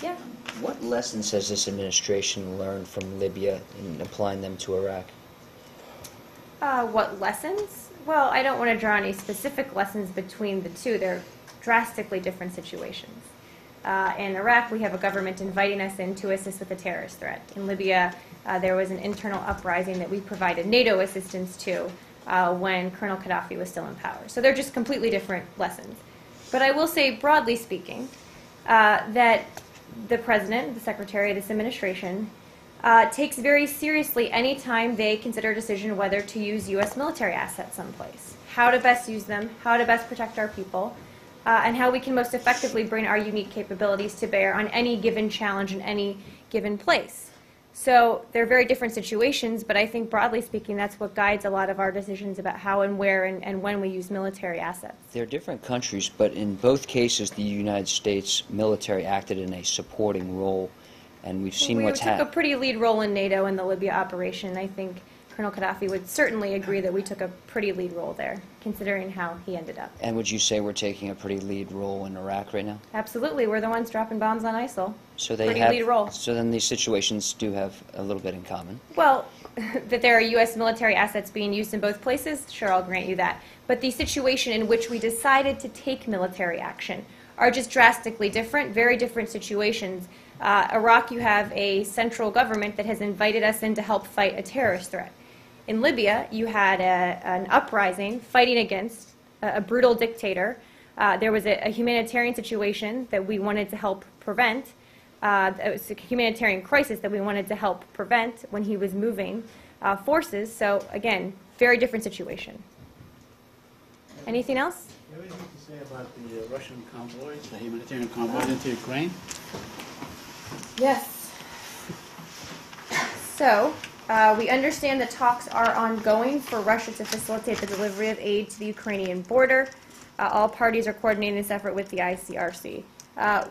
Yeah. What lessons has this administration learned from Libya in applying them to Iraq? What lessons? Well, I don't want to draw any specific lessons between the two. They're drastically different situations. In Iraq, we have a government inviting us in to assist with a terrorist threat. In Libya, there was an internal uprising that we provided NATO assistance to when Colonel Gaddafi was still in power. So they're just completely different lessons. But I will say, broadly speaking, that the President, the Secretary of this administration, takes very seriously any time they consider a decision whether to use U.S. military assets someplace, how to best use them, how to best protect our people, and how we can most effectively bring our unique capabilities to bear on any given challenge in any given place. So they're very different situations, but I think broadly speaking, that's what guides a lot of our decisions about how and where and when we use military assets. They're different countries, but in both cases, the United States military acted in a supporting role, and we've seen what's happened. We took a pretty lead role in NATO in the Libya operation. I think Colonel Gaddafi would certainly agree that we took a pretty lead role there, considering how he ended up. And would you say we're taking a pretty lead role in Iraq right now? Absolutely. We're the ones dropping bombs on ISIL. So they pretty have, lead role. So then these situations do have a little bit in common. Well, that there are U.S. military assets being used in both places, sure, I'll grant you that. But the situation in which we decided to take military action are just drastically different, very different situations. Iraq, you have a central government that has invited us in to help fight a terrorist threat. In Libya, you had an uprising fighting against a brutal dictator. There was a humanitarian situation that we wanted to help prevent. It was a humanitarian crisis that we wanted to help prevent when he was moving forces. So, again, very different situation. Anything else? Do you have anything to say about the Russian convoys, the humanitarian convoys into Ukraine? Yes. So, we understand that talks are ongoing for Russia to facilitate the delivery of aid to the Ukrainian border. All parties are coordinating this effort with the ICRC.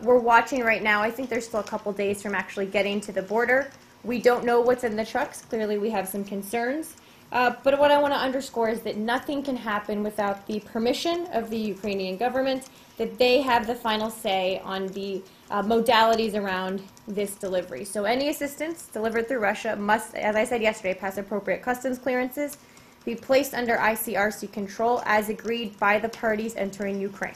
We're watching right now. I think there's still a couple days from actually getting to the border. We don't know what's in the trucks. Clearly, we have some concerns. But what I want to underscore is that nothing can happen without the permission of the Ukrainian government, that they have the final say on the modalities around this delivery. So any assistance delivered through Russia must, as I said yesterday, pass appropriate customs clearances, be placed under ICRC control as agreed by the parties entering Ukraine.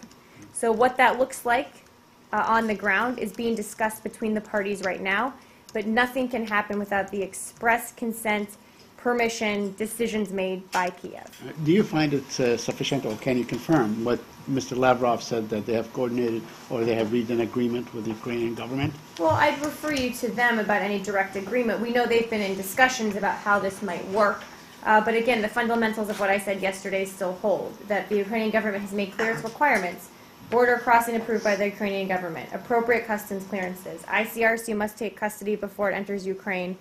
So what that looks like on the ground is being discussed between the parties right now, but nothing can happen without the express consent, permission, decisions made by Kiev. Do you find it sufficient, or can you confirm what Mr. Lavrov said, that they have coordinated or they have reached an agreement with the Ukrainian government? Well, I'd refer you to them about any direct agreement. We know they've been in discussions about how this might work. But again, the fundamentals of what I said yesterday still hold, that the Ukrainian government has made clear its requirements. Border crossing approved by the Ukrainian government, appropriate customs clearances, ICRC must take custody before it enters Ukraine.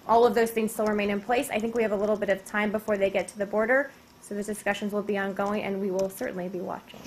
All of those things still remain in place. I think we have a little bit of time before they get to the border, so those discussions will be ongoing, and we will certainly be watching.